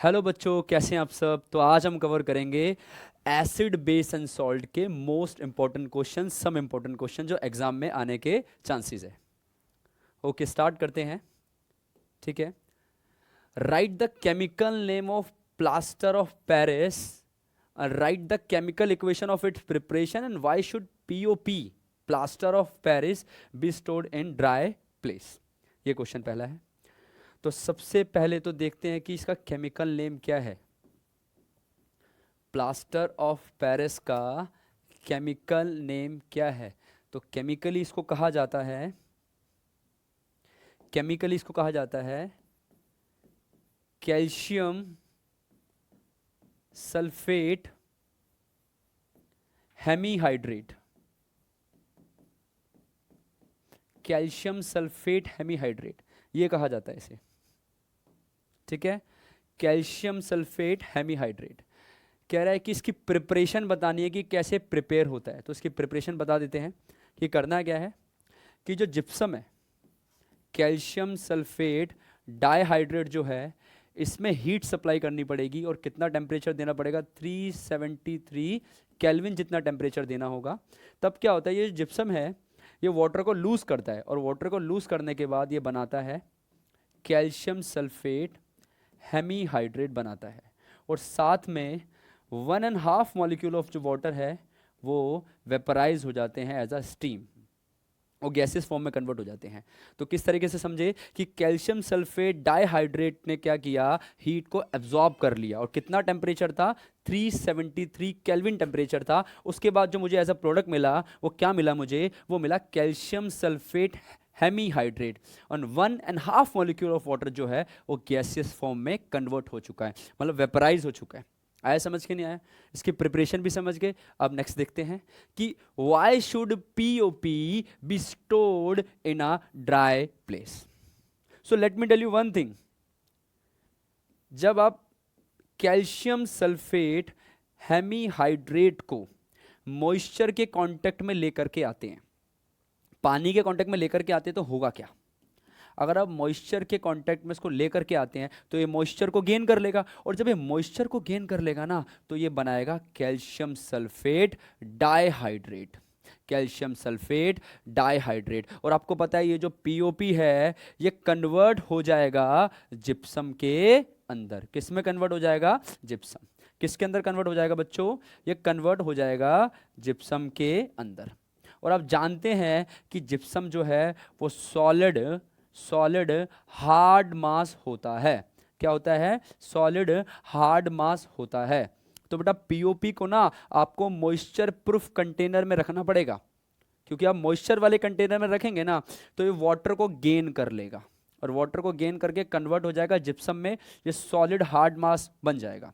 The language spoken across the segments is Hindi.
हेलो बच्चों, कैसे हैं आप सब। तो आज हम कवर करेंगे एसिड बेस एंड सॉल्ट के most important question, some important question जो एग्जाम में आने के चांसेस है। ओके, स्टार्ट करते हैं। ठीक है। Right the chemical name of plaster of Paris, right the chemical equation of its preparation and why should POP plaster of Paris B stored in dry place. ये क्वेश्चन पहला है। तो सबसे पहले तो देखते हैं कि इसका केमिकल नेम क्या है। प्लास्टर ऑफ पेरिस का केमिकल नेम क्या है? तो केमिकली इसको कहा जाता है, calcium sulphate hemihydrate. Calcium sulphate hemihydrate ये कहा जाता है इसे। ठीक है, कैल्शियम सल्फेट हेमीहाइड्रेट। कह रहा है कि इसकी प्रिपरेशन बतानी है कि कैसे प्रिपेयर होता है। तो इसकी प्रिपरेशन बता देते हैं कि करना क्या है कि जो जिप्सम है, कैल्शियम सल्फेट डाइहाइड्रेट जो है, इसमें हीट सप्लाई करनी पड़ेगी। और कितना टेम्परेचर देना पड़ेगा? 373 केल्विन जितना टेम्परेचर देना होगा। तब क्या होता है, ये जिप्सम है ये वाटर को लूज करता है, और वाटर को लूज करने के बाद ये बनाता है कैल्शियम सल्फेट हेमीहाइड्रेट बनाता है। और साथ में 1.5 मॉलिक्यूल ऑफ जो वाटर है वो वेपराइज हो जाते हैं एज अ स्टीम, और गैसेस फॉर्म में कन्वर्ट हो जाते हैं। तो किस तरीके से समझे कि कैल्शियम सल्फेट डाइहाइड्रेट ने क्या किया, हीट को एब्जॉर्ब कर लिया। और कितना टेम्परेचर था? 373 केल्विन टेम्परेचर था। उसके बाद जो मुझे एज अ प्रोडक्ट मिला वो क्या मिला मुझे? वो मिला कैल्शियम सल्फेट हेमीहाइड्रेट। और 1.5 मॉलिक्यूल ऑफ वाटर जो है वो गैसियस फॉर्म में कन्वर्ट हो चुका है, मतलब वेपराइज हो चुका है। आया समझ के? नहीं आया? इसकी प्रिपरेशन भी समझ गए। अब नेक्स्ट देखते हैं कि why should POP be stored in a dry place. So let me tell you one thing. जब आप कैल्शियम सल्फेट हेमीहाइड्रेट को मॉइस्चर के कांटेक्ट में लेकर के आते हैं, पानी के कांटेक्ट में लेकर के आते हैं, तो होगा क्या? अगर आप मॉइस्चर के कांटेक्ट में इसको लेकर के आते हैं तो ये मॉइस्चर को गेन कर लेगा। और जब ये मॉइस्चर को गेन कर लेगा ना, तो ये बनाएगा calcium sulphate dihydrate. Calcium sulphate dihydrate. और आपको पता है ये जो पीओपी है ये कन्वर्ट हो जाएगा जिप्सम के अंदर। किस में कन्वर्ट हो जाएगा? जिप्सम। किसके अंदर कन्वर्ट हो जाएगा बच्चों? ये कन्वर्ट हो जाएगा जिप्सम के अंदर। और आप जानते हैं कि जिप्सम जो है वो सॉलिड हार्ड मास होता है। क्या होता है? सॉलिड हार्ड मास होता है। तो बेटा पीओपी को ना आपको मॉइस्चर प्रूफ कंटेनर में रखना पड़ेगा, क्योंकि आप मॉइस्चर वाले कंटेनर में रखेंगे ना तो ये वाटर को गेन कर लेगा, और वाटर को गेन करके कन्वर्ट हो जाएगा जिप्सम में। ये सॉलिड हार्ड मास बन जाएगा,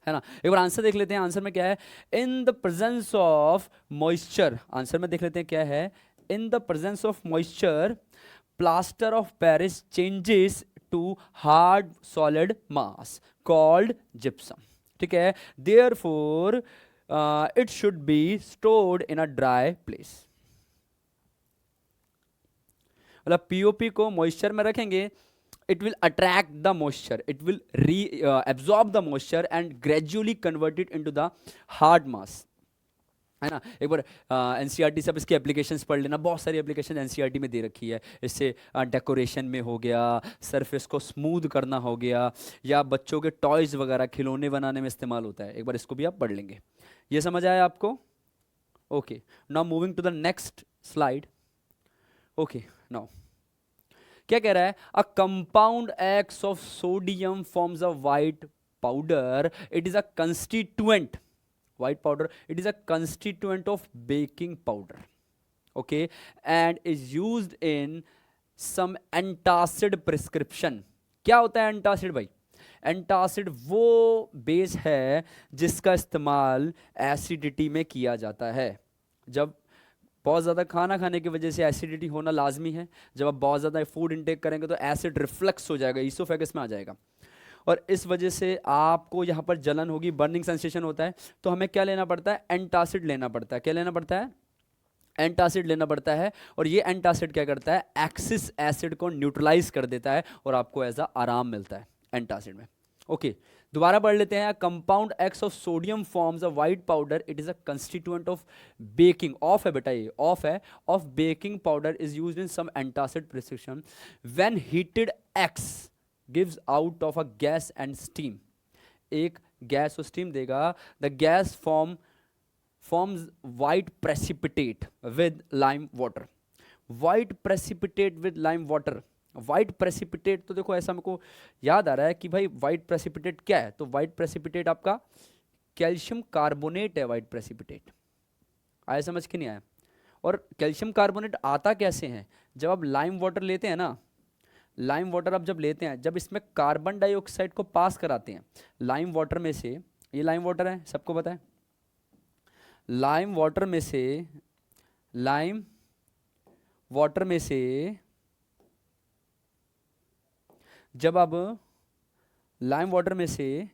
है ना। एक बार आंसर देख लेते हैं। आंसर में क्या है? In the presence of moisture. Answer में देख लेते हैं क्या है। In the presence of moisture plaster of Paris changes to hard solid mass called gypsum. ठीक है, therefore it should be stored in a dry place. मतलब पीओपी को मॉइस्चर में रखेंगे, it will attract the moisture, it will absorb the moisture and gradually convert it into the hard mass, है ना। एक बार एनसीईआरटी से अब इसकी एप्लीकेशंस पढ़ लेना। बहुत सारी एप्लीकेशन एनसीईआरटी में दे रखी है। इससे डेकोरेशन में हो गया, सरफेस को स्मूथ करना हो गया, या बच्चों के टॉयज वगैरह खिलौने बनाने में इस्तेमाल होता है। एक बार इसको भी आप पढ़ लेंगे। ये समझ आया आपको? Okay, now moving to the next slide. Okay, now क्या कह रहा है? A compound X of sodium forms a white powder. It is a constituent, white powder, it is a constituent of baking powder, okay, and is used in some antacid prescription. क्या होता है एंटासिड भाई? एंटासिड वो बेस है जिसका इस्तेमाल एसिडिटी में किया जाता है। जब बहुत ज़्यादा खाना खाने की वजह से एसिडिटी होना लाजमी है। जब आप बहुत ज़्यादा फूड इंटेक करेंगे तो एसिड रिफ्लक्स हो जाएगा, ईसोफेगस में आ जाएगा, और इस वजह से आपको यहाँ पर जलन होगी, बर्निंग सेंसेशन होता है। तो हमें क्या लेना पड़ता है? एंटासिड लेना पड़ता है। क्या लेना पड़ता है? एंटासिड लेना पड़ता है। और ये एंटासिड क्या करता है? एक्सिस एसिड को न्यूट्रलाइज कर देता है और आपको ऐसा आराम मिलता है एंटासिड में। ओके, दोबारा पढ़ लेते हैं. Compound X of sodium forms a white powder. It is a constituent of baking. Of है बेटा, ये ऑफ है. Of baking powder is used in some antacid preparation. When heated X gives out of a gas and steam. एक गैस और स्टीम देगा. The gas forms white precipitate with lime water. White precipitate with lime water. White precipitate तो देखो ऐसा मेरे को याद आ रहा है कि भाई वाइट प्रेसिपिटेट क्या है. तो वाइट प्रेसिपिटेट आपका कैल्शियम कार्बोनेट है. वाइट प्रेसिपिटेट आया समझ के नहीं आया. और कैल्शियम कार्बोनेट आता कैसे हैं, जब आप लाइम वाटर लेते हैं ना, लाइम वाटर आप जब लेते हैं, जब इसमें कार्बन डाइऑक्साइड को पास कराते हैं लाइम वाटर में से. ये लाइम वाटर है, सबको पता है. लाइम वाटर में से, लाइम वाटर में से जब अब लाइम वाटर में से,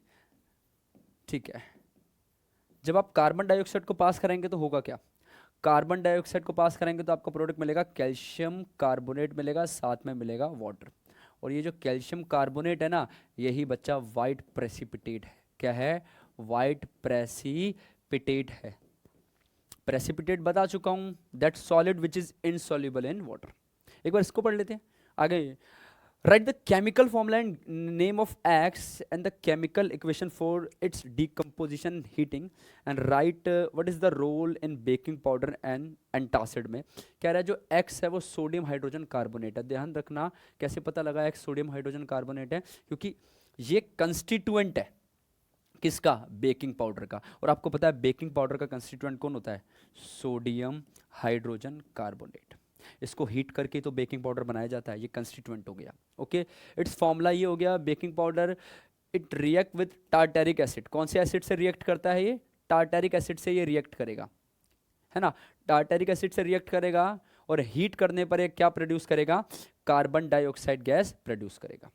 ठीक है, जब आप कार्बन डाइऑक्साइड को पास करेंगे तो होगा क्या. कार्बन डाइऑक्साइड को पास करेंगे तो आपका प्रोडक्ट मिलेगा कैल्शियम कार्बोनेट मिलेगा, साथ में मिलेगा वाटर. और ये जो कैल्शियम कार्बोनेट है ना, यही बच्चा वाइट प्रेसिपिटेट है. क्या है? वाइट प्रेसिपिटेट है. प्रेसिपिटेट बता चुका हूं, that solid which is insoluble in water. एक बार इसको पढ़ लेते हैं आगे. Write the chemical formula and name of X and the chemical equation for its decomposition and heating, and write what is the role in baking powder and antacid में. कह रहा है जो X है वो सोडियम हाइड्रोजन कार्बोनेट है. ध्यान रखना कैसे पता लगा X सोडियम हाइड्रोजन कार्बोनेट है, क्योंकि ये कंस्टिट्यूएंट है किसका? बेकिंग पाउडर का. और आपको पता है बेकिंग पाउडर का कंस्टिट्यूएंट कौन होता है? Sodium hydrogen carbonate. इसको हीट करके तो बेकिंग पाउडर बनाया जाता है. ये कंस्टिट्यूएंट हो गया. ओके, इट्स फॉर्मूला ये हो गया. Baking powder it react with tartaric acid. कौन से एसिड से रिएक्ट करता है ये? टार्टेरिक एसिड से ये रिएक्ट करेगा, है ना. टार्टेरिक एसिड से रिएक्ट करेगा और हीट करने पर ये क्या प्रोड्यूस करेगा? कार्बन डाइऑक्साइड गैस प्रोड्यूस करेगा.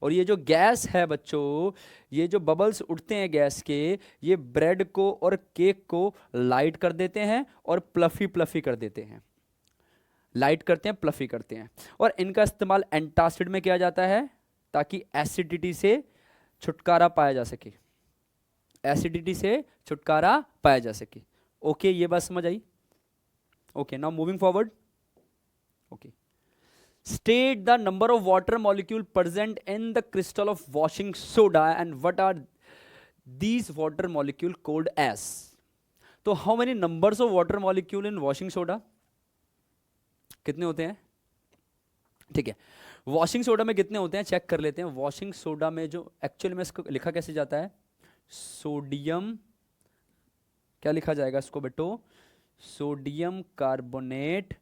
और ये जो गैस है बच्चों, ये जो बबल्स उठते हैं गैस के, ये ब्रेड को और केक को लाइट कर देते हैं और प्लफी प्लफी कर देते हैं. लाइट करते हैं, प्लफी करते हैं. और इनका इस्तेमाल एंटासिड में किया जाता है ताकि एसिडिटी से छुटकारा पाया जा सके. एसिडिटी से छुटकारा पाया जा सके. ओके, ये बात समझ आई. Okay, now moving forward. Okay, state the number of water molecule present in the crystal of washing soda and what are these water molecule called as. तो how many numbers of water molecule in washing soda? कितने होते हैं? ठीक है, वॉशिंग सोडा में कितने होते हैं चेक कर लेते हैं. वॉशिंग सोडा में जो एक्चुअली में इसको लिखा कैसे जाता है? सोडियम, क्या लिखा जाएगा इसको बेटो? Sodium carbonate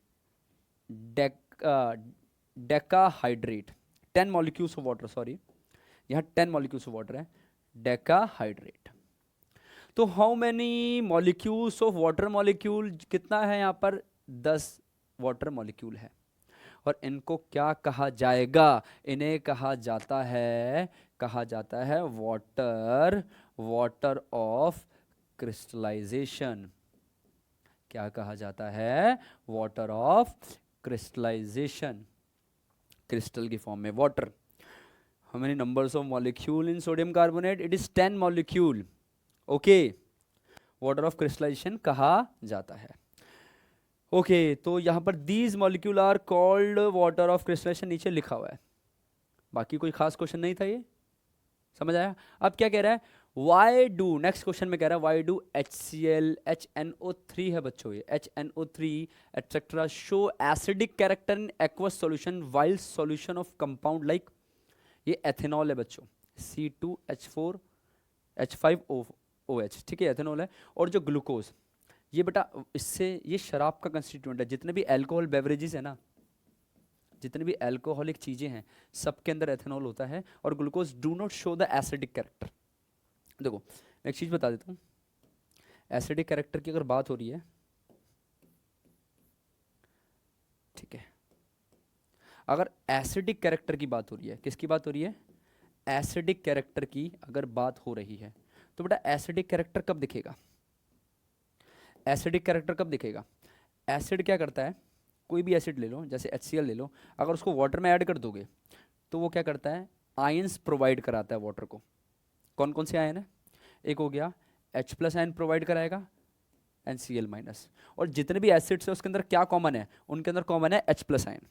decahydrate. 10 molecules of water, sorry यहाँ 10 मॉलिक्यूल्स ऑफ वाटर है, डेकाहाइड्रेट. तो how many molecules of water molecule कितना है यहाँ पर? 10 वाटर मॉलिक्यूल है. और इनको क्या कहा जाएगा? इन्हें कहा जाता है वाटर ऑफ क्रिस्टलाइजेशन. क्या कहा जाता है? Water of crystallization. क्रिस्टल की फॉर्म में water. How many numbers of molecule in sodium carbonate? It is 10 molecule. Okay, water of crystallization कहा जाता है. ओके, तो यहां पर these molecule are called water of crystallization नीचे लिखा हुआ है. बाकी कोई खास क्वेश्चन नहीं था, ये समझ आया. अब क्या कह रहा है? वाई डू, नेक्स्ट क्वेश्चन में कह रहा है वाई डू HCl HNO3 है बच्चों, ये HNO3 etcetera show acidic character in aqueous solution while solution of compound like, ये एथेनॉल है बच्चों, C2H4H5OH. ठीक है, एथेनॉल है. और जो ग्लूकोज, ये बेटा इससे ये शराब का कंस्टिट्यूएंट है. जितने भी अल्कोहल बेवरेजेस है ना, जितने भी अल्कोहलिक चीजें हैं, सबके अंदर एथेनॉल होता है. और glucose do not show the acidic character. देखो एक चीज बता देता हूं, एसिडिक कैरेक्टर की अगर बात हो रही है, ठीक है, अगर एसिडिक कैरेक्टर की बात हो रही है, किसकी बात हो रही है? एसिडिक कैरेक्टर की अगर बात हो रही है, तो बेटा एसिडिक कैरेक्टर कब दिखेगा? एसिडिक कैरेक्टर कब दिखेगा? एसिड क्या करता है? कोई भी एसिड ले लो, जैसे HCl ले लो, अगर उसको वाटर में ऐड कर दोगे तो वो क्या करता है? आयंस प्रोवाइड कराता है वाटर को. कौन कौन से आयन है? एक हो गया H प्लस आयन प्रोवाइड कराएगा NCl माइनस, और जितने भी एसिड्स है उसके अंदर क्या कॉमन है? उनके अंदर कॉमन है H प्लस आयन।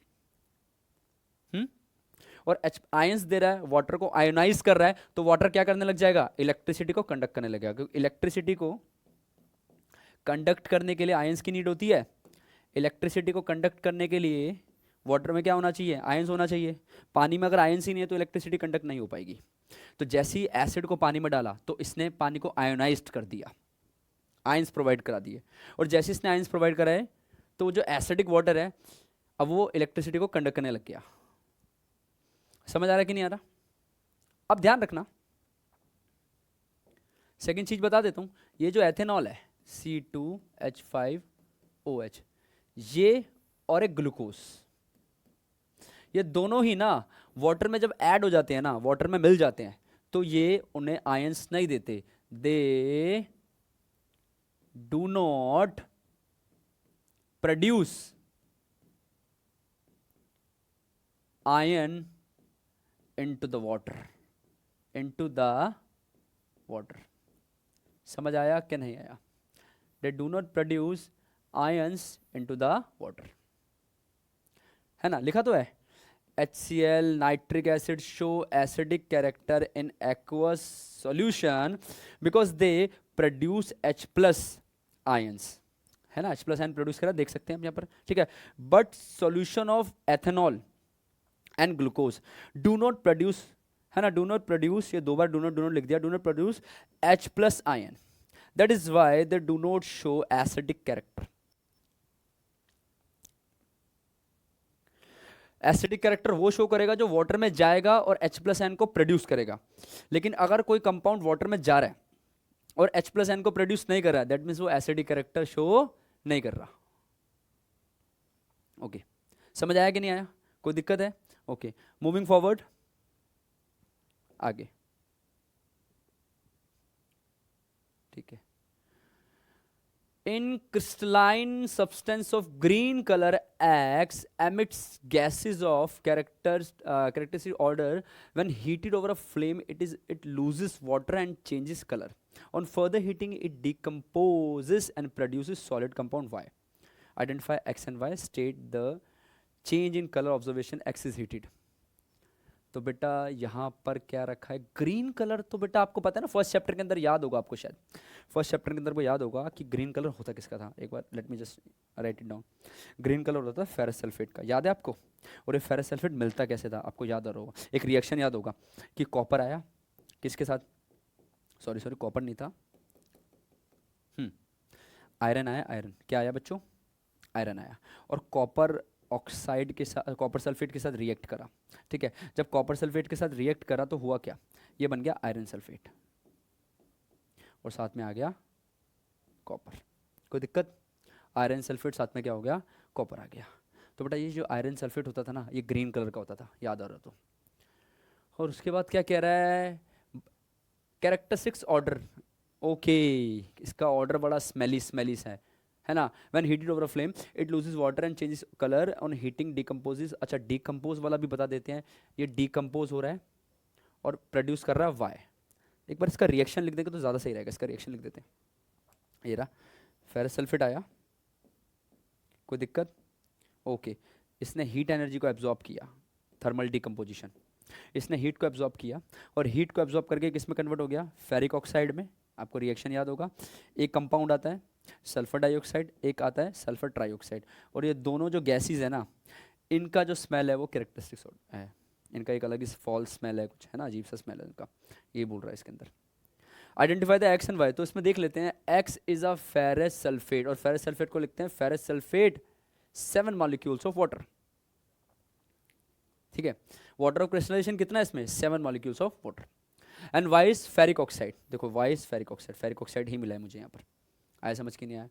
और H आयंस दे रहा है, वाटर को आयोनाइज कर रहा है, तो वाटर क्या करने लग जाएगा? इलेक्ट्रिसिटी को कंडक्ट करने लगेगा, क्योंकि इलेक्ट्रिसिटी को कंडक्ट करने के लिए आयंस की नीड होती है। इलेक्ट्रिसिटी को कंडक्ट करने के लिए वाटर में क्या होना चाहिए? आयंस होना चाहिए। पानी में अगर आयंस ही नहीं है तो इलेक्ट्रिसिटी कंडक्ट नहीं हो पाएगी। तो जैसे ही एसिड को पानी में डाला तो इसने पानी को आयोनाइज्ड कर दिया, आयंस प्रोवाइड करा दिए, और जैसे इसने आयंस प्रोवाइड कराए तो वो जो एसिडिक वाटर है अब वो इलेक्ट्रिसिटी को कंडक्ट करने लग गया। समझ आ रहा है कि नहीं आ रहा? अब ध्यान रखना, सेकंड चीज बता देता हूं, ये जो एथेनॉल है C2H5OH, ये और एक ग्लूकोज, ये दोनों ही ना वाटर में जब ऐड हो जाते हैं ना, वाटर में मिल जाते हैं, तो ये उन्हें आयंस नहीं देते। They do not produce ion into the water, into the water। समझ आया कि नहीं आया? They do not produce ions into the water, है ना? लिखा तो है HCl nitric acid show acidic character in aqueous solution because they produce H plus ions, है ना? H plus ion प्रोड्यूस करा, देख सकते हैं हम यहाँ पर, ठीक है। But solution of ethanol and glucose do not produce, है ना, डू नॉट प्रोड्यूस, ये दो बार डू नॉट लिख दिया, do not produce H plus ion, that is why they do not show acidic character. Acidic character वो शो करेगा जो वाटर में जाएगा और H प्लस आयन को प्रोड्यूस करेगा। लेकिन अगर कोई कंपाउंड वाटर में जा रहा है और H प्लस आयन को प्रोड्यूस नहीं कर रहा है, दैट मीन्स वो एसिडिक कैरेक्टर शो नहीं कर रहा। ओके, समझ आया कि नहीं आया? कोई दिक्कत है? ओके, मूविंग फॉरवर्ड, आगे, ठीक है। In crystalline substance of green color X emits gases of characteristic order. When heated over a flame, it loses water and changes color. On further heating, it decomposes and produces solid compound Y. Identify X and Y. State the change in color observation. X is heated. तो बेटा यहाँ पर क्या रखा है? Green colour. तो बेटा आपको पता है ना, फर्स्ट चैप्टर के अंदर याद होगा आपको, शायद फर्स्ट चैप्टर के अंदर को याद होगा कि ग्रीन कलर होता किसका था। एक बार let me just write it down. Green colour होता था फेरस सल्फेट का, याद है आपको? और ये फेरस सल्फेट मिलता कैसे था आपको याद आ रहा होगा। एक रिएक्शन याद होगा कि कॉपर आया किसके साथ, सॉरी कॉपर नहीं था, आयरन आया। आयरन क्या आया बच्चों? आयरन आया, और कॉपर ऑक्साइड के साथ, कॉपर सल्फेट के साथ रिएक्ट करा, ठीक है। जब कॉपर सल्फेट के साथ रिएक्ट करा तो हुआ क्या? ये बन गया आयरन सल्फेट, और साथ में आ गया कॉपर। कोई दिक्कत? आयरन सल्फेट साथ में क्या हो गया? कॉपर आ गया। तो बेटा ये जो आयरन सल्फेट होता था ना, ये ग्रीन कलर का होता था, याद आ रहा तो। और उसके बाद क्या कह रहा है? Characteristics order. ओके, इसका ऑर्डर बड़ा स्मेली है ना। When heated over a flame it loses water and changes colour, on heating decomposes. अच्छा, डिकम्पोज वाला भी बता देते हैं, ये डिकम्पोज हो रहा है और प्रोड्यूस कर रहा है वाई। एक बार इसका रिएक्शन लिख देंगे तो ज़्यादा सही रहेगा। इसका रिएक्शन लिख देते हैं। ये रहा, फेरस सल्फेट आया, कोई दिक्कत? ओके, इसने हीट एनर्जी को एब्जॉर्ब किया, थर्मल डिकम्पोजिशन, इसने हीट को एब्जॉर्ब किया, और हीट को एब्जॉर्ब करके किस में कन्वर्ट हो गया? फेरिक ऑक्साइड में। आपको रिएक्शन याद होगा, एक कंपाउंड आता है सल्फर डाइऑक्साइड, एक आता है सल्फर ट्राइऑक्साइड, और ये दोनों जो गैसेज है ना, इनका जो स्मेल है वो कैरेक्टरिस्टिक्स है, इनका एक अलग ही फॉल स्मेल है, कुछ है ना, अजीब सा स्मेल है इनका, ये बोल रहा है इसके अंदर। Identify the X and Y. तो इसमें देख लेते हैं, X is a ferrous sulphate, और फेरस सल्फेट को लिखते हैं ferrous sulphate 7 molecules of water, ठीक है। वाटर ऑफ क्रिस्टलाइजेशन कितना है इसमें? 7 molecules of water. And Y is ferric oxide, देखो Y is ferric oxide, ferric oxide ही मिला है मुझे यहाँ पर। आया समझ के नहीं आया?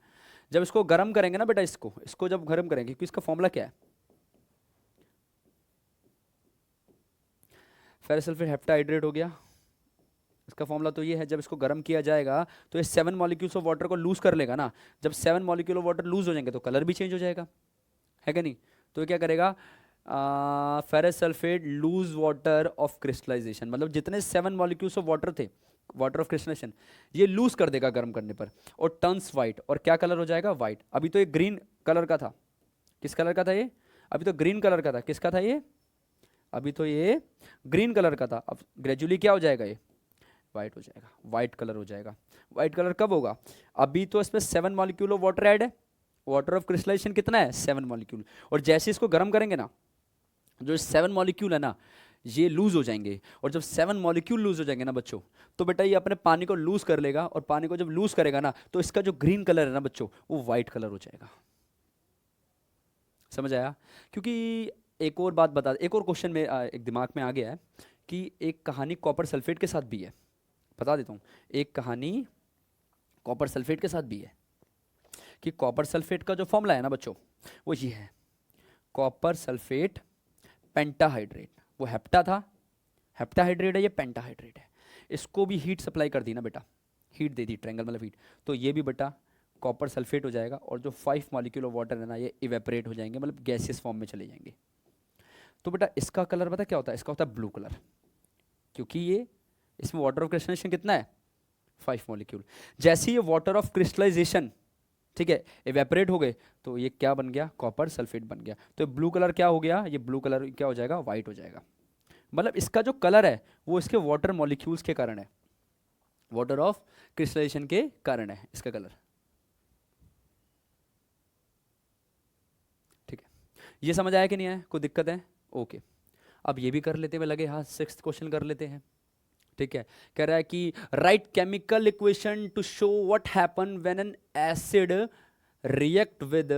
जब इसको गर्म करेंगे ना बेटा, इसको जब गर्म करेंगे, क्योंकि इसका फॉर्मूला क्या है? फेरस सल्फेट हेप्टाहाइड्रेट हो गया, इसका फॉर्मूला तो ये है। जब इसको गर्म किया जाएगा तो ये 7 मॉलिक्यूल्स ऑफ वाटर को लूज कर लेगा ना। जब 7 मॉलिक्यूल ऑफ वाटर लूज हो जाएंगे तो कलर भी चेंज हो जाएगा, है क्या नहीं? तो ये क्या करेगा? Ferrous sulphate lose water of crystallization, मतलब जितने 7 मॉलिक्यूल्स ऑफ वाटर थे, वाटर ऑफ क्रिस्टलाइजेशन, ये लूज कर देगा गर्म करने पर और टर्न्स वाइट, और क्या कलर हो जाएगा? वाइट। अभी तो ये ग्रीन कलर का था, किस कलर का था ये? अभी तो ग्रीन कलर का था, किसका था ये? अभी तो ये ग्रीन कलर का था, अब ग्रेजुअली क्या हो जाएगा? ये वाइट हो जाएगा, वाइट कलर हो जाएगा। वाइट कलर कब होगा? अभी तो इसमें 7 मॉलिक्यूल ऑफ वाटर ऐड है, वाटर ऑफ क्रिस्टलाइजेशन कितना है? 7 मॉलिक्यूल, और जैसे इसको गर्म करेंगे ना, जो 7 मॉलिक्यूल है ना, ये लूज हो जाएंगे, और जब 7 मॉलिक्यूल लूज हो जाएंगे ना बच्चों, तो बेटा ये अपने पानी को लूज कर लेगा, और पानी को जब लूज करेगा ना, तो इसका जो ग्रीन कलर है ना बच्चों, वो वाइट कलर हो जाएगा। समझ आया? क्योंकि एक और बात बता, एक और क्वेश्चन में एक दिमाग में आ गया है कि एक कहानी कॉपर सल्फेट के साथ भी है, बता देता हूँ। एक कहानी कॉपर सल्फेट के साथ भी है कि कॉपर सल्फेट का जो फॉर्मूला है ना बच्चों, वो ये है, कॉपर सल्फेट पेंटाहाइड्रेट। वो हेप्टा था, हेप्टाहाइड्रेट है, ये पेंटाहाइड्रेट है। इसको भी हीट सप्लाई कर दी ना बेटा, हीट दे दी, ट्रायंगल मतलब हीट, तो ये भी बेटा कॉपर सल्फेट हो जाएगा, और जो 5 मॉलिक्यूल ऑफ वाटर है ना, ये इवेपरेट हो जाएंगे, मतलब गैसियस फॉर्म में चले जाएंगे। तो बेटा इसका कलर पता क्या होता है? इसका होता है ब्लू कलर, क्योंकि ये इसमें वाटर ऑफ क्रिस्टलाइजेशन कितना है? 5 मॉलिक्यूल। जैसे ये वाटर ऑफ क्रिस्टलाइजेशन, ठीक है, इवेपरेट हो गए, तो ये क्या बन गया? कॉपर सल्फेट बन गया। तो ब्लू कलर क्या हो गया? ये ब्लू कलर क्या हो जाएगा? वाइट हो जाएगा। मतलब इसका जो कलर है वो इसके वाटर मॉलिक्यूल्स के कारण है, वाटर ऑफ क्रिस्टलाइजेशन के कारण है इसका कलर। ठीक है, ये समझ आया कि नहीं आया? कोई दिक्कत है? ओके, अब ये भी कर लेते हैं, लगे हाँ 6th क्वेश्चन कर लेते हैं। ठीक है, कह रहा है कि right chemical equation two show what happen when an acid react with,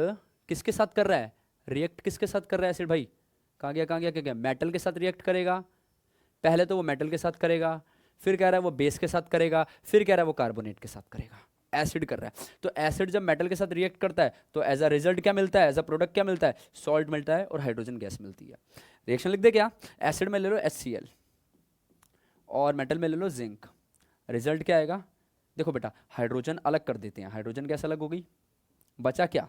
किसके साथ कर रहा है? रिएक्ट किसके साथ कर रहा है एसिड भाई? कहाँ गया, कहाँ गया, क्या गया? मेटल के साथ रिएक्ट करेगा। पहले तो वो मेटल के साथ करेगा, फिर कह रहा है वो बेस के साथ करेगा, फिर कह रहा है वो कार्बोनेट के साथ करेगा। एसिड कर रहा है, तो एसिड जब मेटल के साथ रिएक्ट करता है तो एज अ रिजल्ट क्या मिलता है? एज अ प्रोडक्ट क्या मिलता है? सॉल्ट मिलता है और हाइड्रोजन गैस मिलती है। रिएक्शन लिख दे क्या? एसिड में ले लो HCl और मेटल में ले लो जिंक। रिजल्ट क्या आएगा? देखो बेटा, हाइड्रोजन अलग कर देते हैं, हाइड्रोजन गैस अलग हो गई, बचा क्या?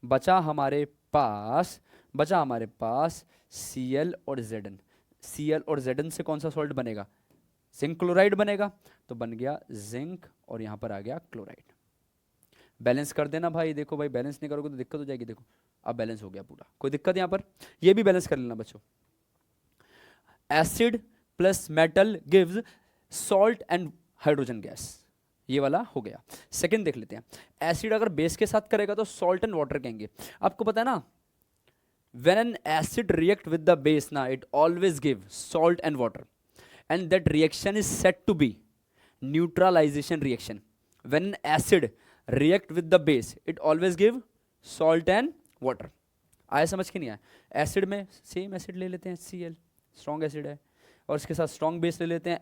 बचा हमारे पास, बचा हमारे पास Cl और Zn। Cl और Zn से कौन सा सॉल्ट बनेगा? जिंक क्लोराइड बनेगा, तो बन गया जिंक और यहां पर आ गया क्लोराइड। बैलेंस कर देना भाई, देखो भाई बैलेंस नहीं करोगे तो दिक्कत हो जाएगी। देखो अब बैलेंस हो गया पूरा, कोई दिक्कत यहां पर? ये भी बैलेंस कर लेना बच्चों। Acid plus metal gives salt and hydrogen gas, ये वाला हो गया। सेकंड देख लेते हैं, एसिड अगर बेस के साथ करेगा तो सॉल्ट एंड वाटर कहेंगे। आपको पता है ना, when an acid react with the base na, it always give salt and water, and that reaction is said to be neutralization reaction. When an acid react with the base, it always give salt and water. आया समझ के नहीं आया? एसिड में सेम एसिड ले लेते हैं HCl, स्ट्रॉन्ग एसिड है, और इसके साथ स्ट्रॉन्ग बेस ले लेते हैं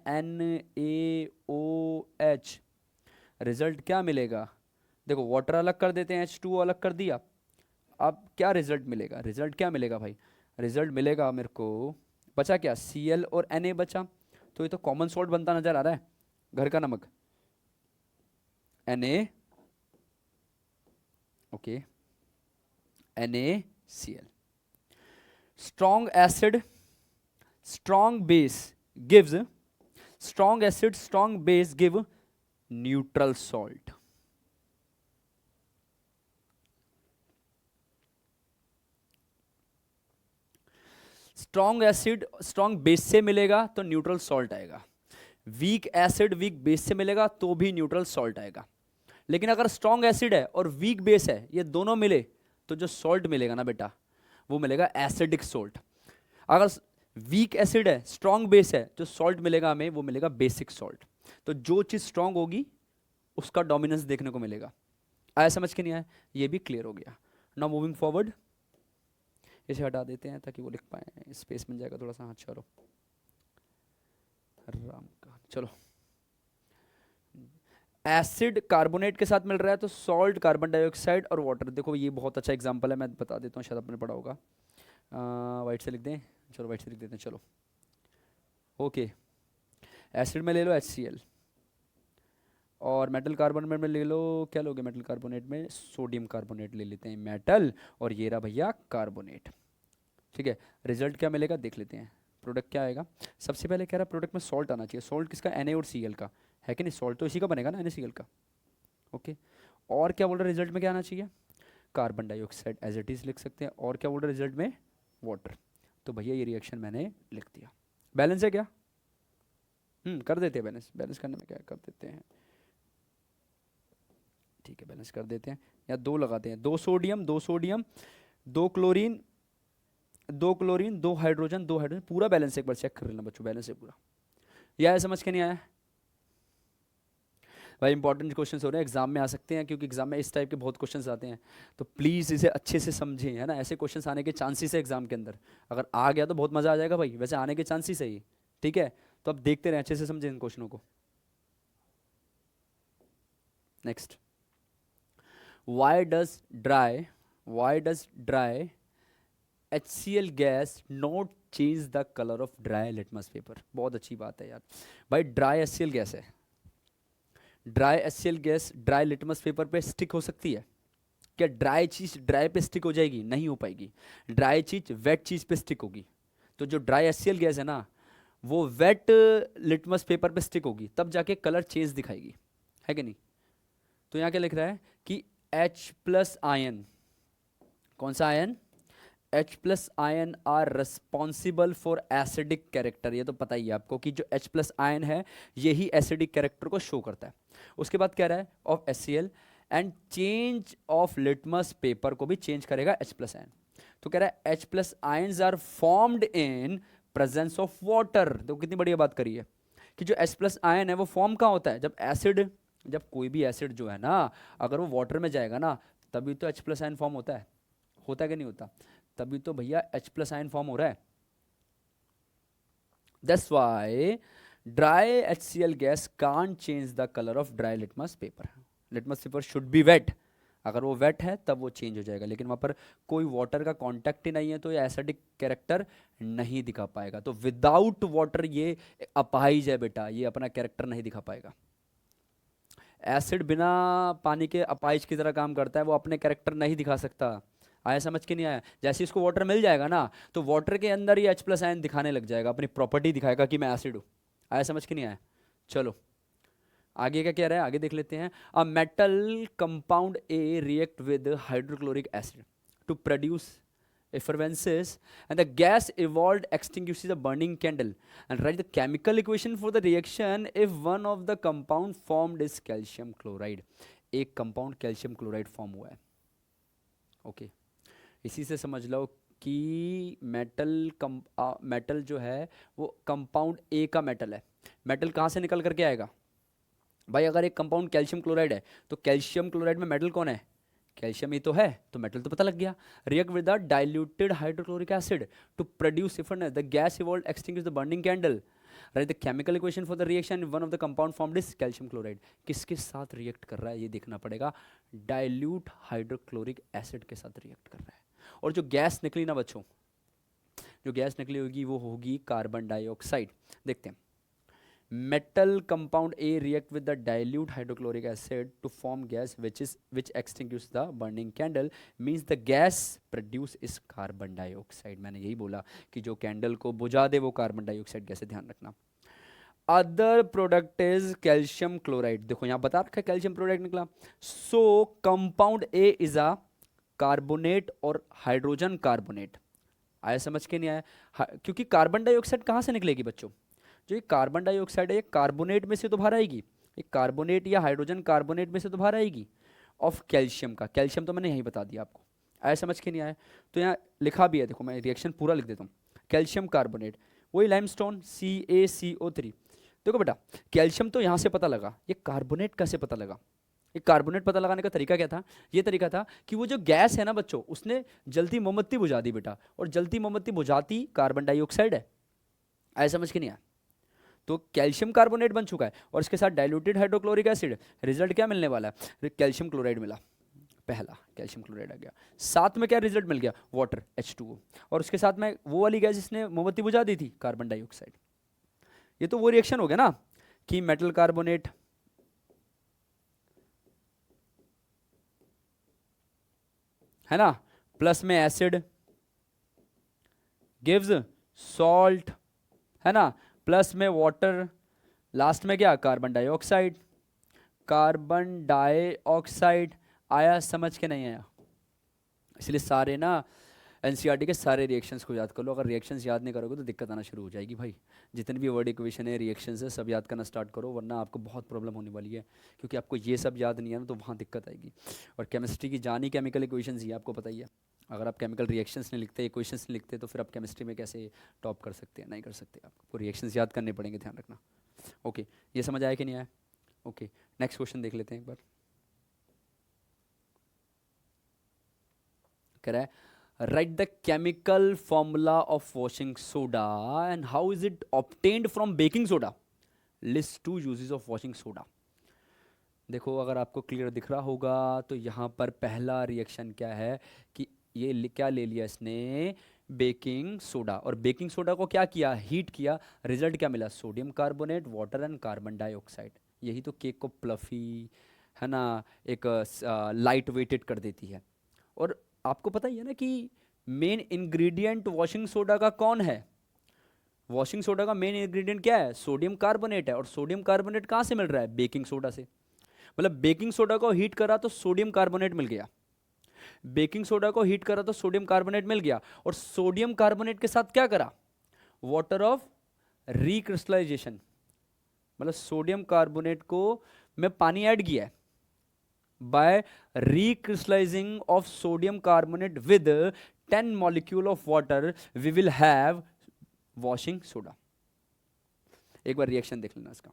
NaOH। रिजल्ट क्या मिलेगा? देखो वाटर अलग कर देते हैं, H2O अलग कर दिया, अब क्या रिजल्ट मिलेगा? रिजल्ट क्या मिलेगा भाई? रिजल्ट मिलेगा मेरे को, बचा क्या? Cl और Na बचा, तो ये तो कॉमन सॉल्ट बनता नजर आ रहा है, घर का नमक, Na, okay, NaCl। Strong acid strong base gives, strong acid strong base give neutral salt. Strong acid strong base से मिलेगा तो न्यूट्रल सॉल्ट आएगा, वीक एसिड वीक बेस से मिलेगा तो भी न्यूट्रल सॉल्ट आएगा। लेकिन अगर स्ट्रॉन्ग एसिड है और वीक बेस है, ये दोनों मिले, तो जो सॉल्ट मिलेगा ना बेटा, वो मिलेगा एसिडिक सॉल्ट। अगर वीक एसिड है स्ट्रॉन्ग बेस है, जो सॉल्ट मिलेगा हमें वो मिलेगा बेसिक सॉल्ट। तो जो चीज स्ट्रॉन्ग होगी उसका डोमिनेंस देखने को मिलेगा। आया समझ के नहीं आया? ये भी क्लियर हो गया। नाउ मूविंग फॉरवर्ड, इसे हटा देते हैं ताकि वो लिख पाए, स्पेस मिल जाएगा थोड़ा सा। हाँ चलो, राम का चलो। एसिड कार्बोनेट के साथ मिल रहा है तो सॉल्ट कार्बन डाइऑक्साइड और वाटर। देखो ये बहुत अच्छा एग्जांपल है, मैं बता देता हूँ, शायद आपने पढ़ा होगा। वाइट से लिख दें, चलो वाइट से लिख देते हैं, चलो ओके। एसिड में ले लो HCl, और मेटल कार्बोनेट में ले लो, क्या लोगे मेटल कार्बोनेट में? सोडियम कार्बोनेट ले लेते हैं मेटल, और ये रहा भैया कार्बोनेट। ठीक है, रिजल्ट क्या मिलेगा देख लेते हैं। प्रोडक्ट क्या आएगा, सबसे पहले कह रहा है प्रोडक्ट में सॉल्ट आना चाहिए। सॉल्ट किसका, Na और Cl का, है कि नहीं, सॉल्ट तो इसी का बनेगा ना, NaCl का। ओके, और क्या बोल रहा है रिजल्ट में क्या आना चाहिए, carbon dioxide as it is लिख सकते हैं, और क्या बोल रहा है रिजल्ट में, वाटर। तो भैया ये रिएक्शन मैंने लिख दिया। बैलेंस है क्या, कर देते हैं बैलेंस, बैलेंस करने में क्या है, कर देते हैं, ठीक है बैलेंस कर देते हैं, या दो लगाते हैं, दो सोडियम दो सोडियम, दो क्लोरीन दो क्लोरीन, दो हाइड्रोजन दो हाइड्रोजन, पूरा बैलेंस एक बार चेक कर लेना बच्चों, बैलेंस है पूरा। यह है समझ के नहीं आया भाई, इंपॉर्टेंट क्वेश्चन हो रहे हैं, एग्जाम में आ सकते हैं, क्योंकि एग्जाम में इस टाइप के बहुत क्वेश्चंस आते हैं, तो प्लीज़ इसे अच्छे से समझें, है ना, ऐसे क्वेश्चंस आने के चांसेस है एग्जाम के अंदर, अगर आ गया तो बहुत मज़ा आ जाएगा भाई, वैसे आने के चांसेस है ये, ठीक है, तो अब देखते रहें, अच्छे से समझें इन क्वेश्चनों को। Next, why does dry HCl gas not change the colour of dry litmus paper. बहुत अच्छी बात है यार भाई, ड्राई HCl गैस है, dry HCl gas dry litmus paper पे स्टिक हो सकती है क्या, ड्राई चीज ड्राई पे स्टिक हो जाएगी, नहीं हो पाएगी, ड्राई चीज वेट चीज पे स्टिक होगी। तो जो ड्राई HCl गैस है ना, वो वेट लिटमस पेपर पे स्टिक होगी, तब जाके कलर चेंज दिखाएगी, है कि नहीं। तो यहाँ क्या लिख रहा है कि H प्लस आयन, कौन सा ion, H plus ion are responsible for acidic character, ये तो पता ही है आपको कि जो H प्लस आयन है यही एसिडिक कैरेक्टर को शो करता है। उसके बाद कह रहा है of HCl and change of litmus paper को भी चेंज करेगा H प्लस आयन। तो कह रहा है H plus ions are formed in presence of water. तो कितनी बढ़िया बात करी है कि जो H प्लस आयन है वो फॉर्म कहाँ होता है, जब एसिड, जब कोई भी एसिड जो है ना अगर वो वाटर में जाएगा ना तभी तो H प्लस आयन फॉर्म होता है कि नहीं होता, तभी तो भैया H प्लस आयन फॉर्म हो रहा है। That's why dry HCl gas can't change the colour of dry litmus paper. Litmus paper should be wet, अगर वो वेट है तब वो चेंज हो जाएगा, लेकिन वहाँ पर कोई वाटर का कांटेक्ट ही नहीं है तो ये एसिडिक कैरेक्टर नहीं दिखा पाएगा। तो विदाउट वाटर ये अपाहिज है बेटा, ये अपना कैरेक्टर नहीं दिखा पाएगा। एसिड बिना पानी के अपाइज की तरह काम करता है, वो अपने कैरेक्टर नहीं दिखा सकता। आया समझ के नहीं आया, जैसे इसको वाटर मिल जाएगा ना तो वाटर के अंदर ही H प्लस आयन दिखाने लग जाएगा, अपनी प्रॉपर्टी दिखाएगा कि मैं एसिड हूँ। आया समझ के नहीं आया, चलो आगे क्या कह रहा है, आगे देख लेते हैं। A metal compound A react with hydrochloric acid to produce effervescence and the gas evolved extinguishes a burning candle, and write the chemical equation for the reaction if one of the compound formed is calcium chloride। एक कंपाउंड कैल्शियम क्लोराइड फॉर्म हुआ है। ओके इसी से समझ लो कि मेटल जो है वो कंपाउंड ए का मेटल है। मेटल कहाँ से निकल करके आएगा भाई, अगर एक कंपाउंड कैल्शियम क्लोराइड है तो कैल्शियम क्लोराइड में मेटल कौन है, कैल्शियम ही तो है, तो मेटल तो पता लग गया। React with the diluted hydrochloric acid to produce effervescence, the gas evolved extinguish the burning candle. Write the chemical equation for the reaction one of the compound formed is calcium chloride. किसके साथ रिएक्ट कर रहा है ये देखना पड़ेगा, डाइल्यूट हाइड्रोक्लोरिक एसिड के साथ रिएक्ट कर रहा है। और जो गैस निकली ना बच्चों, जो गैस निकली होगी वो होगी कार्बन डाइऑक्साइड। देखते हैं, metal compound A react with the dilute hydrochloric acid to form gas which extinguishes the burning candle, means the gas produce is carbon dioxide। मैंने यही बोला कि जो कैंडल को बुझा दे वो कार्बन डाइऑक्साइड गैस है, ध्यान रखना। Other product is calcium chloride, देखो यहाँ बता रखा है कैल्शियम क्लोराइड निकला। सो compound A is a carbonate और हाइड्रोजन कार्बोनेट। आया समझ के नहीं आया, क्योंकि कार्बन डाइऑक्साइड कहाँ से निकलेगी बच्चों, जो ये कार्बन डाइऑक्साइड है ये कार्बोनेट में से तो बाहर आएगी, ये कार्बोनेट या हाइड्रोजन कार्बोनेट में से तो बाहर आएगी ऑफ कैल्शियम का। कैल्शियम तो मैंने यही बता दिया आपको, आया समझ के नहीं आया, तो यहाँ लिखा भी है, देखो मैं रिएक्शन पूरा लिख देता हूँ। कैल्शियम कार्बोनेट वही लाइमस्टोन CaCO3। देखो बेटा कैल्शियम तो यहाँ से पता लगा, ये कार्बोनेट कैसे पता लगा, ये कार्बोनेट पता लगाने का तरीका क्या था, ये तरीका था कि वो जो गैस है ना बच्चों उसने जलती मोमबत्ती बुझा दी बेटा, और जलती मोमबत्ती बुझाती कार्बन डाइऑक्साइड है। आया समझ के नहीं आया, तो कैल्शियम कार्बोनेट बन चुका है और इसके साथ डाइल्यूटेड हाइड्रोक्लोरिक एसिड, रिजल्ट क्या मिलने वाला है, कैल्शियम क्लोराइड मिला, पहला कैल्शियम क्लोराइड आ गया। साथ में क्या रिजल्ट मिल गया, वाटर H2O, और उसके साथ में वो वाली गैस जिसने मोमबत्ती बुझा दी थी कार्बन डाइऑक्साइड। ये तो वो रिएक्शन हो गया ना कि मेटल कार्बोनेट है ना, प्लस में एसिड गिव्स सॉल्ट, है ना, प्लस में वाटर, लास्ट में क्या, कार्बन डाइऑक्साइड। कार्बन डाइऑक्साइड आया समझ के नहीं आया? इसलिए सारे ना एनसीईआरटी के सारे रिएक्शंस को याद कर लो। अगर रिएक्शंस याद नहीं करोगे तो दिक्कत आना शुरू हो जाएगी भाई। जितने भी वर्ड इक्वेशन है, रिएक्शंस है, सब याद करना स्टार्ट करो, वरना आपको बहुत प्रॉब्लम होने वाली है। क्योंकि आपको ये सब याद नहीं है ना, तो वहाँ दिक्कत आएगी। और केमिस्ट्री की जान ही केमिकल इक्वेशंस ही आपको पता ही है। अगर आप केमिकल रिएक्शंस नहीं लिखते, इक्वेशंस नहीं लिखते, तो फिर आप केमिस्ट्री में कैसे टॉप कर सकते हैं? नहीं कर सकते। आपको रिएक्शंस याद करने पड़ेंगे, ध्यान रखना। ओके, ये समझ आया कि नहीं आया? ओके, नेक्स्ट क्वेश्चन देख लेते हैं एक बार। कह रहा है write the chemical formula of washing soda and how is it obtained from baking soda, list two uses of washing soda। देखो, अगर आपको क्लियर दिख रहा होगा तो यहाँ पर पहला रिएक्शन क्या है कि ये क्या ले लिया इसने, बेकिंग सोडा। और बेकिंग सोडा को क्या किया, हीट किया, रिजल्ट क्या मिला, sodium carbonate, water and carbon dioxide. यही तो केक को प्लफी, है ना, एक लाइट वेटेड कर देती है। और आपको पता ही है ना कि मेन इंग्रेडिएंट वॉशिंग सोडा का कौन है? वॉशिंग सोडा का मेन इंग्रेडिएंट क्या है, सोडियम कार्बोनेट है। और सोडियम कार्बोनेट कहाँ से मिल रहा है, बेकिंग सोडा से। मतलब बेकिंग सोडा को हीट करा तो सोडियम कार्बोनेट मिल गया, बेकिंग सोडा को हीट करा तो सोडियम कार्बोनेट मिल गया। और सोडियम कार्बोनेट के साथ क्या करा, वाटर ऑफ रिक्रिस्टलाइजेशन। मतलब सोडियम कार्बोनेट को में पानी ऐड किया है, by recrystallizing of sodium carbonate with 10 molecule of water we will have washing soda। एक बार रिएक्शन देख लेना इसका।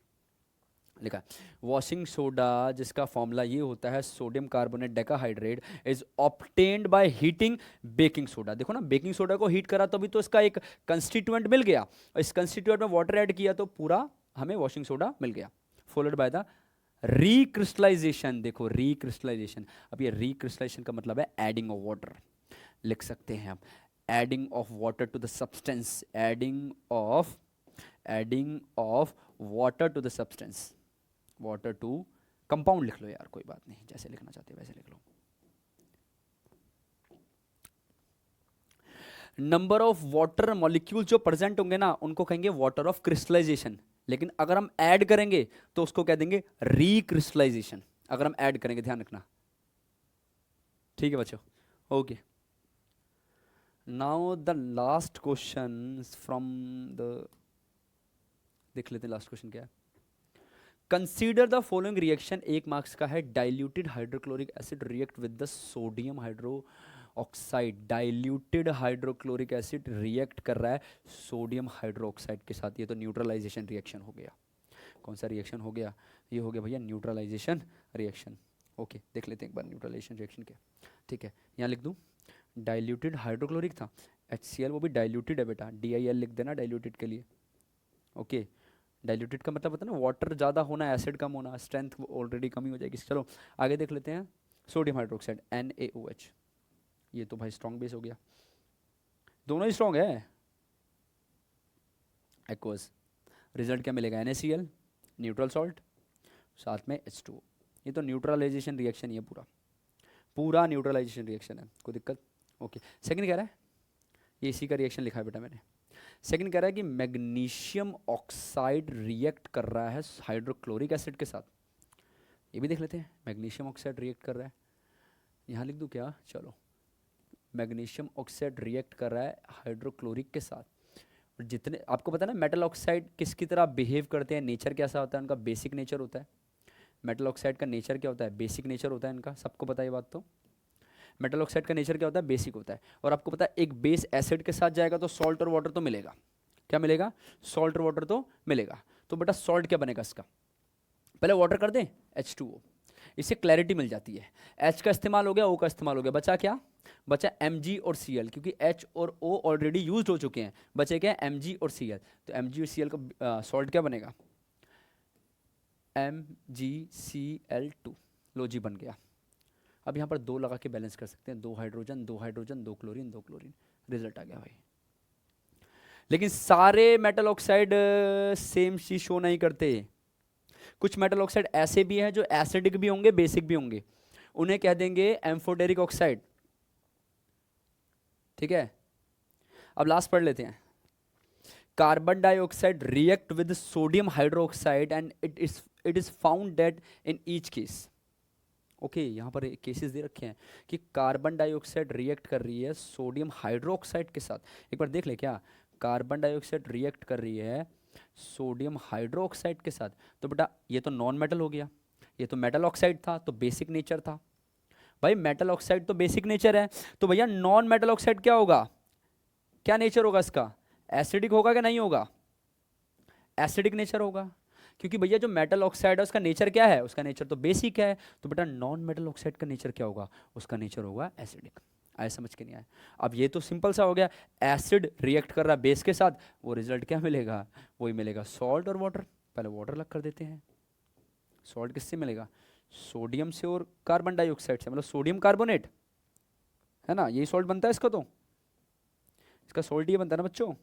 लिखा वॉशिंग सोडा जिसका फॉर्मूला ये होता है sodium carbonate decahydrate is obtained by heating baking soda. देखो ना, बेकिंग सोडा को हीट करा तो भी तो इसका एक कंस्टिट्यूएंट मिल गया, और इस कंस्टिट्यूएंट में वाटर ऐड किया तो पूरा हमें वॉशिंग सोडा मिल गया, फॉलोड बाय द रिक्रिस्टलाइजेशन। देखो रिक्रिस्टलाइजेशन, अब ये रिक्रिस्टलाइजेशन का मतलब है एडिंग ऑफ वाटर। लिख सकते हैं हम adding of water to the substance, adding of water to the substance, water to compound लिख लो यार, कोई बात नहीं, जैसे लिखना चाहते हो वैसे लिख लो। नंबर ऑफ वाटर मॉलिक्यूल जो प्रेजेंट होंगे ना उनको कहेंगे वाटर ऑफ क्रिस्टलाइजेशन। लेकिन अगर हम ऐड करेंगे तो उसको कह देंगे रिक्रिस्टलाइजेशन। अगर हम ऐड करेंगे, ध्यान रखना, ठीक है बच्चों? Okay, now the last question from the, देख लेते हैं लास्ट क्वेश्चन क्या है। Consider the following reaction, 1 marks का है। Diluted hydrochloric acid react with the sodium hydro oxide. Diluted hydrochloric acid react कर रहा है सोडियम हाइड्रोक्साइड के साथ। ये तो न्यूट्रलाइजेशन रिएक्शन हो गया। कौन सा रिएक्शन हो गया, ये हो गया भैया न्यूट्रलाइजेशन रिएक्शन। ओके, देख लेते हैं एक बार न्यूट्रलाइजेशन रिएक्शन क्या। ठीक है, यहाँ लिख दूँ, डाइल्यूटेड हाइड्रोक्लोरिक था, HCl वो भी डाइल्यूटेड है बेटा, DIL लिख देना डाइल्यूटेड के लिए। ओके, डाइल्यूटेड का मतलब होता है ना वाटर ज़्यादा होना, एसिड कम होना, स्ट्रेंथ ऑलरेडी कमी हो जाएगी। चलो आगे देख लेते हैं, सोडियम हाइड्रोक्साइड NaOH। ये तो भाई स्ट्रॉन्ग बेस हो गया, दोनों ही स्ट्रॉन्ग है। एक्वस, रिजल्ट क्या मिलेगा, NaCl, न्यूट्रल सॉल्ट, साथ में H2O। ये तो न्यूट्रलाइजेशन रिएक्शन ही है, पूरा न्यूट्रलाइजेशन रिएक्शन है, कोई दिक्कत? ओके, सेकंड कह रहा है, ये इसी का रिएक्शन लिखा है बेटा मैंने। सेकंड कह रहा है कि मैग्नीशियम ऑक्साइड रिएक्ट कर रहा है हाइड्रोक्लोरिक एसिड के साथ। ये भी देख लेते हैं, मैग्नीशियम ऑक्साइड रिएक्ट कर रहा है, यहाँ लिख दूँ क्या, चलो, मैग्नीशियम ऑक्साइड रिएक्ट कर रहा है हाइड्रोक्लोरिक के साथ। और जितने आपको पता है ना मेटल ऑक्साइड किसकी तरह बिहेव करते हैं, नेचर कैसा होता है उनका, बेसिक नेचर होता है। मेटल ऑक्साइड का नेचर क्या होता है, बेसिक नेचर होता है इनका, सबको पता है ये बात। तो मेटल ऑक्साइड का नेचर क्या होता है, बेसिक होता है। और आपको पता है एक बेस एसिड के साथ जाएगा तो सॉल्ट और वाटर तो मिलेगा, क्या मिलेगा, सॉल्ट और वाटर तो मिलेगा। तो बेटा सॉल्ट क्या बनेगा इसका, पहले वाटर कर दें, H2O, इससे क्लैरिटी मिल जाती है। H का इस्तेमाल हो गया, O का इस्तेमाल हो गया, बचा क्या, बचा Mg और Cl, क्योंकि H और O ऑलरेडी यूज हो चुके हैं, बचे क्या Mg और Cl। तो Mg और Cl का सॉल्ट क्या बनेगा, MgCl2, लो जी बन गया। अब यहाँ पर 2 लगा के बैलेंस कर सकते हैं, 2 hydrogen 2 hydrogen 2 chlorine 2 chlorine, result आ गया भाई। लेकिन सारे मेटल ऑक्साइड सेम चीज शो नहीं करते। कुछ मेटल ऑक्साइड ऐसे भी हैं जो एसिडिक भी होंगे, बेसिक भी होंगे, उन्हें कह देंगे एम्फोटेरिक ऑक्साइड। ठीक है, अब लास्ट पढ़ लेते हैं। Carbon dioxide react with sodium hydroxide and it is found that in each case. Okay, यहाँ पर केसेस दे रखे हैं कि कार्बन डाइऑक्साइड रिएक्ट कर रही है सोडियम हाइड्रोक्साइड के साथ। एक बार देख ले, क्या कार्बन डाइऑक्साइड रिएक्ट कर रही है सोडियम हाइड्रोक्साइड के साथ, तो बेटा ये तो नॉन मेटल हो गया, ये तो मेटल ऑक्साइड था, तो बेसिक नेचर था। भाई मेटल ऑक्साइड तो बेसिक नेचर है, तो भैया नॉन मेटल ऑक्साइड क्या होगा, क्या नेचर होगा इसका, एसिडिक होगा कि नहीं होगा, एसिडिक नेचर होगा। क्योंकि भैया जो मेटल ऑक्साइड है उसका नेचर क्या है, उसका नेचर तो बेसिक है, तो बेटा नॉन मेटल ऑक्साइड का नेचर क्या होगा, उसका नेचर होगा एसिडिक। आए समझ के नहीं आए? अब ये तो सिंपल सा हो गया, एसिड रिएक्ट कर रहा है बेस के साथ, वो रिजल्ट क्या मिलेगा, वही मिलेगा सॉल्ट और वाटर। पहले वाटर अलग कर देते हैं, सॉल्ट किससे मिलेगा, सोडियम से और कार्बन डाइऑक्साइड से, मतलब सोडियम कार्बोनेट है ना, यही सॉल्ट बनता है इसका, तो इसका सॉल्ट ये बनता है ना बच्चों,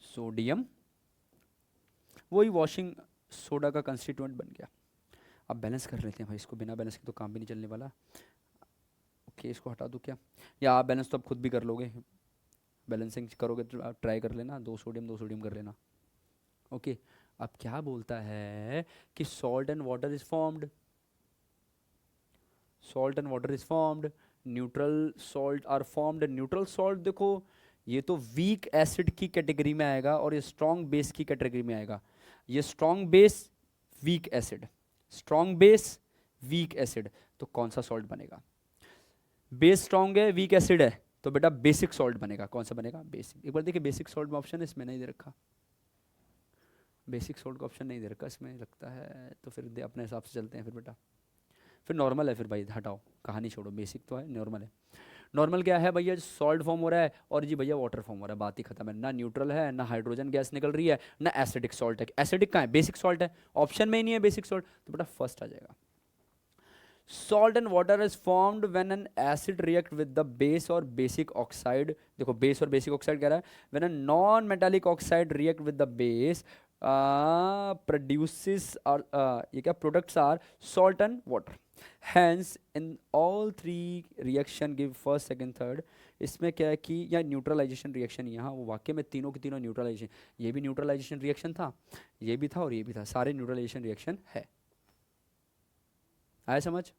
सोडियम, वही वॉशिंग सोडा का कंस्टिट्यूएंट बन गया। अब बैलेंस कर लेते हैं भाई इसको, बिना बैलेंस के तो काम भी नहीं चलने वाला। ओके, इसको हटा दूँ क्या, या आप बैलेंस तो आप खुद भी कर लोगे, बैलेंसिंग करोगे तो आप ट्राई कर लेना, 2 सोडियम कर लेना। ओके, अब क्या बोलता है कि salt and water is formed, salt and water is formed, neutral salt are formed. Neutral salt देखो ये तो वीक एसिड की कैटेगरी में आएगा और ये स्ट्रॉन्ग बेस की कैटेगरी में आएगा। ये strong base weak acid, strong base weak acid, तो कौन सा सॉल्ट बनेगा, बेस स्ट्रॉन्ग है वीक एसिड है, तो बेटा बेसिक सॉल्ट बनेगा। कौन सा बनेगा, बेसिक। एक बार देखिए बेसिक सॉल्ट में ऑप्शन है, इसमें नहीं दे रखा, बेसिक सॉल्ट का ऑप्शन नहीं दे रखा इसमें लगता है, तो फिर अपने हिसाब से चलते हैं फिर बेटा। फिर नॉर्मल है, फिर भाई हटाओ, कहानी छोड़ो, बेसिक तो है, नॉर्मल है। नॉर्मल क्या है भैया, सॉल्ट फॉर्म हो रहा है और जी भैया वाटर फॉर्म हो रहा है, बात ही खत्म है, ना न्यूट्रल है, ना हाइड्रोजन गैस निकल रही है, ना एसिडिक सॉल्ट है। एसिडिक कहाँ है, बेसिक सॉल्ट है, ऑप्शन में ही नहीं है बेसिक सॉल्ट, तो बेटा फर्स्ट आ जाएगा। Salt and water is formed when an acid react with the base और बेसिक ऑक्साइड। देखो बेस और बेसिक ऑक्साइड कह रहा है, when a non metallic oxide react with the base produces, और ये क्या products are salt and water. Hence in all three reaction give first second third. इसमें क्या है कि या न्यूट्रलाइजेशन रिएक्शन, यहाँ वो वाक्य में तीनों के तीनों न्यूट्रलाइजेशन, ये भी न्यूट्रलाइजेशन रिएक्शन था, ये भी था और ये भी था, सारे न्यूट्रलाइजेशन रिएक्शन है। आया समझ?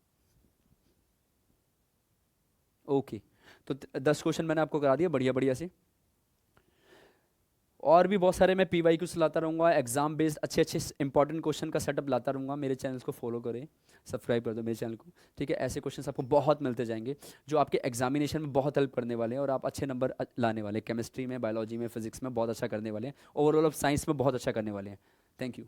ओके, तो 10 क्वेश्चन मैंने आपको करा दिया बढ़िया बढ़िया से, और भी बहुत सारे मैं PYQs लाता रहूँगा, एग्जाम बेस्ड अच्छे अच्छे इंपॉर्टेंट क्वेश्चन का सेटअप लाता रहूँगा। मेरे चैनल को फॉलो करें, सब्सक्राइब कर दो मेरे चैनल को, ठीक है। ऐसे क्वेश्चंस आपको बहुत मिलते जाएंगे जो आपके एग्जामिनेशन में बहुत हेल्प करने वाले हैं और आप अच्छे नंबर लाने वाले हैं, केमिस्ट्री में, बायोलॉजी में, फिजिक्स में बहुत अच्छा करने वाले हैं, ओवरऑल ऑफ साइंस में बहुत अच्छा करने वाले हैं। Thank you.